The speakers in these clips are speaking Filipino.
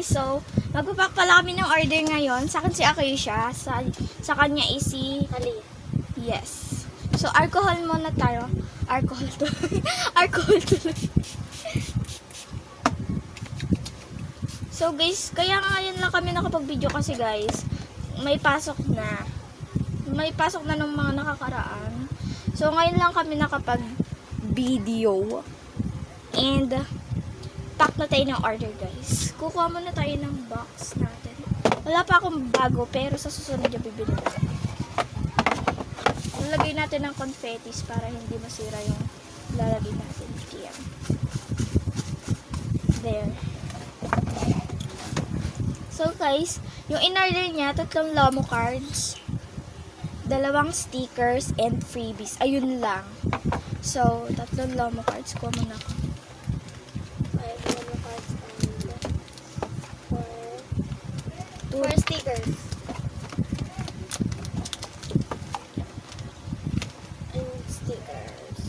guys, so magpapak pala kami ng order ngayon. Sa akin si Acacia, sa kanya is si Hali. Yes. So alcohol muna tayo. Alcohol to. Alcohol tuloy. So guys, kaya ngayon lang kami nakapag-video kasi guys, may pasok na. May pasok na ng mga nakakaraan. So ngayon lang kami nakapag-video. And pack na tayo ng order guys. Kukuha muna tayo ng box natin. Wala pa akong bago pero sa susunod yung bibili natin. Lalagay natin ng confettis para hindi masira yung lalagay natin. Diyan. There. So guys, yung in-order niya, 3 Lomo cards, 2 stickers, and freebies. Ayun lang. So, 3 Lomo cards. Kuha muna ako. 4 stickers. And stickers.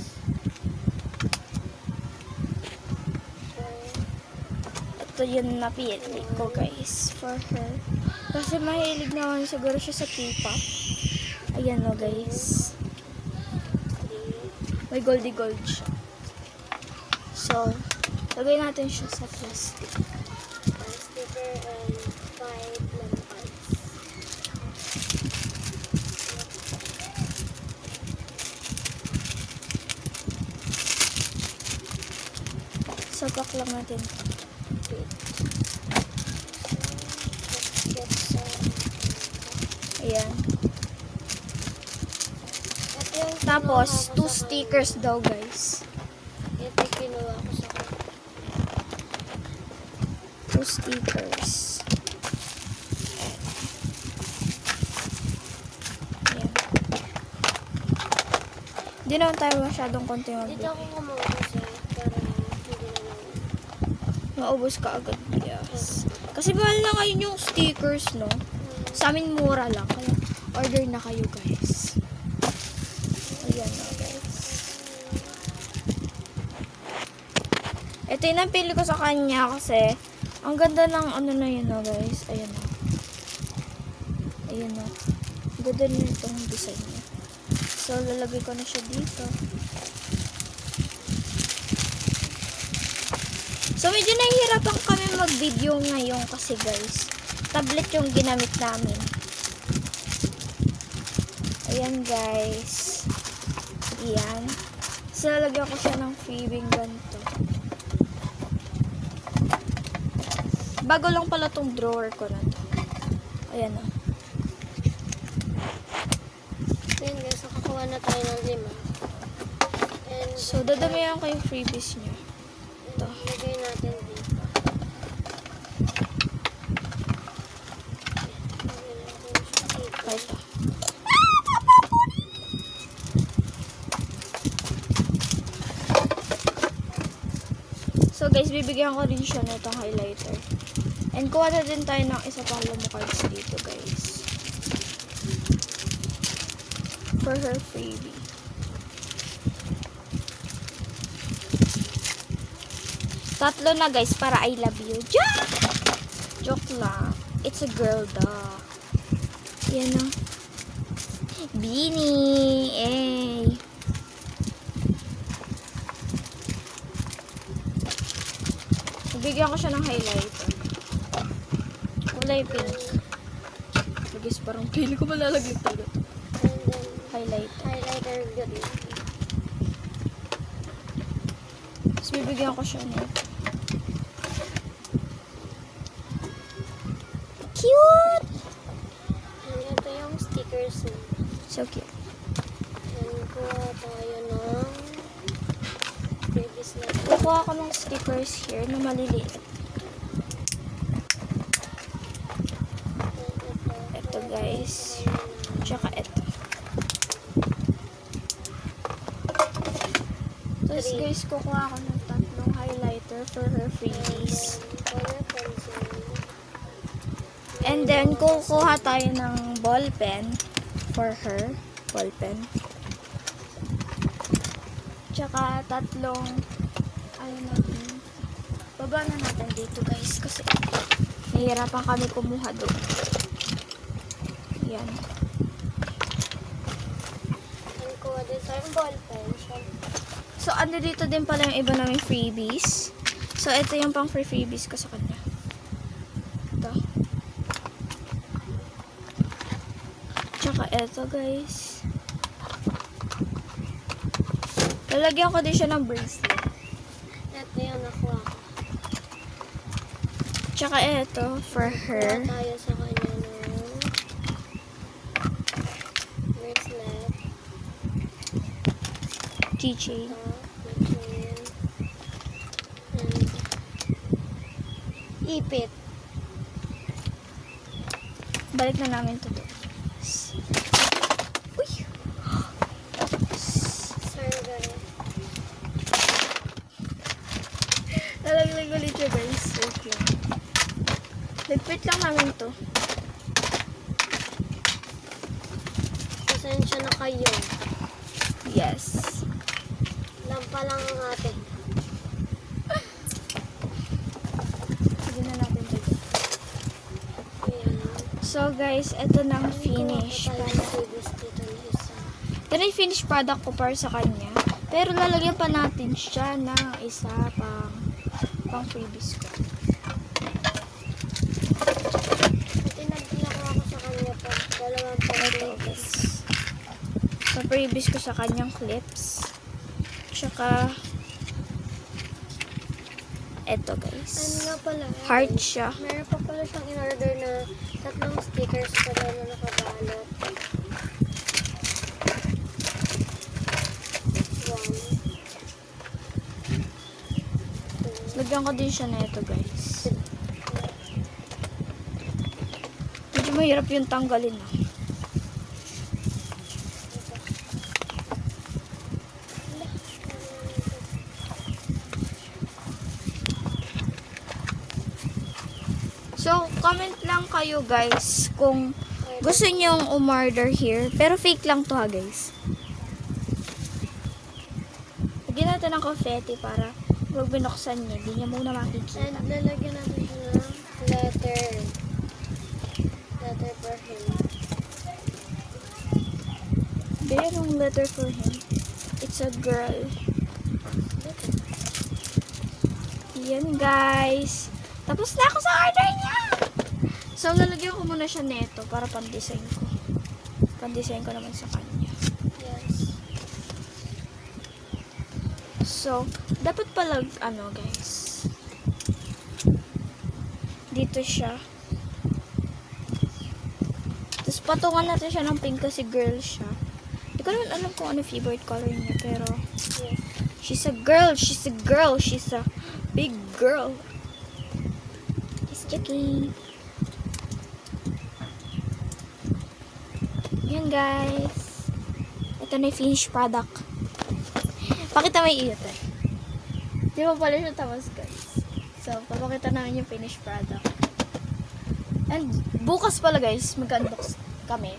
Ito yung napili ko guys for her. Kasi mahilig naman siguro siya sa K-pop. Ayan o guys. May goldy gold siya. So, lagay natin siya sa plastic. 1 sticker and 5 lemon cards. So, pack lang natin. Ayan. Tapos, 2 stickers daw guys. Ito kinuha ko sa 2 stickers. Ayan. Hindi naman tayo masyadong konti Dito magbili. ako kumuha kasi para hindi na lang. Maubos ka agad. Yes. Kasi mahal na ngayon yung stickers, no? Sa amin mura lang. Kaya order na kayo, guys. Ayan na, guys. Ito yung napili ko sa kanya kasi ang ganda ng ano na yun, no, guys. Ayan na. Ayan na. Ang ganda na itong design niya. So, lalagay ko na siya dito. So, medyo nahihirapan kami mag-video ngayon kasi guys, tablet yung ginamit namin. Ayan guys. Ayan. So, lalagyan ko siya ng freebing ganito. Bago lang pala tong drawer ko na to. Ayan na. Ayan guys, nakakuha na tayo ng 5. And So, dadamihan ko yung freebies niya. Ito. lagay natin dito. Lagay natin siya dito. Ito. So guys, bibigyan ko rin siya na itong highlighter. And kuha na din tayo ng isa pang Lomo cards dito guys. For her freebie. Tatlo na guys para I love you. Joke lang. It's a girl da. Yan na. Beanie. Eh. Bigyan ko siya ng highlighter. Kulay pink. Guys, parang pili ko malalaglag talaga ito. And then Highlighter. highlighter green. Tapos bibigyan ko siya nito. Cute! And ito yung stickers niya. So cute. And kuha tayo ng previous na ito. Kukuha ko ng stickers here na maliliit. Ito guys. Tsaka ito. Tapos guys, kukuha ko ng 3 highlighter for her freebies. Color pencil. And then, kukuha tayo ng ball pen for her. Ball pen. Tsaka 3, ayun natin. Baba na natin dito guys kasi Nahihirapan kami kumuha doon. Yan. Ang kuha din tayong ballpen. So, ano dito din pala yung iba naming freebies. So, ito yung pang free freebies ko sa kanya. Ito. Tsaka ito, guys. Lalagyan ko din siya ng bracelet. Ito yung nakuha ko. Tsaka ito, for her. Kuha tayo sa kanya ng bracelet. Keychain. Keychain. And ipit. Balik na namin to doon. Uy! Sorry guys. Nalaglag ulit siya, guys. Wait lang. Nagpit lang namin to. Pasensya na kayo. Yes. Lampa lang ang atin. Sige na natin to. Ayan. So, guys, ito nang finish. Kuha pa tayo ng freebies dito na isa. Ito na yung finished product ko para sa kanya. Pero lalagyan pa natin siya ng isa pang freebies ko. Nakuha ko sa kanya pa. Dalawang freebies. So, freebies ko sa kanyang clips. Tsaka, eto, guys. Ano nga pala? Heart siya. Meron pa pala siyang in-order na 3 stickers pala na nakabalot. 1, 2, Lagyan ko din siya na ito, guys. Medyo mahirap yung tanggalin, ah. So, comment lang kayo, guys, kung gusto nyong umorder here. Pero fake lang to, ha, guys. Lagyan natin ng confetti para pag binuksan niya, hindi niya muna makikita. And lalagyan natin siya ng letter. Letter for him. Merong letter for him. It's a girl. Yan, guys. Tapos na ako sa order niya. So, lalagyan ko muna siya neto para pang-design ko. Pang-design ko naman sa kanya. Yes. So, dapat pala, ano, guys. Dito siya. Tapos, patungan natin siya ng pink kasi girl siya. Hindi ko naman alam kung ano favorite color niya, pero Yes. she's a girl. She's a girl. She's a big girl. Just checking. Yan, guys. Ito na yung finished product. Pakita may iyot eh. Di ba pala siya tapos, guys? So, papakita namin yung finished product. And bukas pala, guys, mag-unbox kami.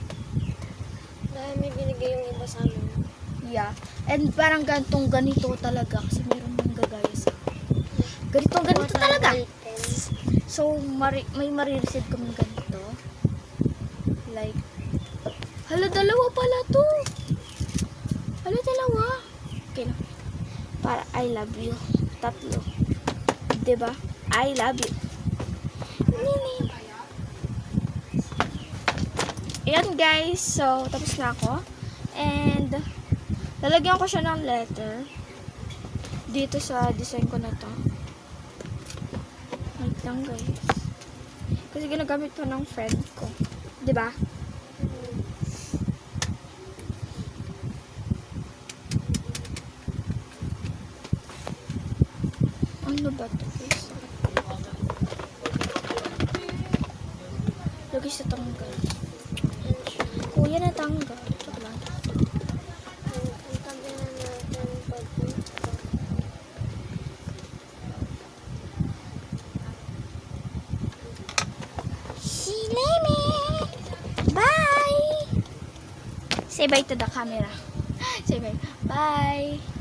Dahil may binigay yung iba sa amin. Yeah. And parang ganito talaga kasi meron nang gagaya sa ganito talaga. So, may marireceive kami ganito. Like, hala, dalawa pala to. Hala, dalawa. Okay lang. Para I love you. Tatlo. Diba? I love you. Nini. Ayan, guys. So, tapos na ako. And, lalagyan ko siya ng letter. Dito sa design ko na to. Wait lang, guys. Kasi ginagamit to ng friend ko. Diba? Ano ba ito, guys? Lagay sa tanggal. Kuya na tanggal. Ito lang. Ang tabi na natin pag-punta. See you. Bye! Say bye to the camera. Say bye. Bye!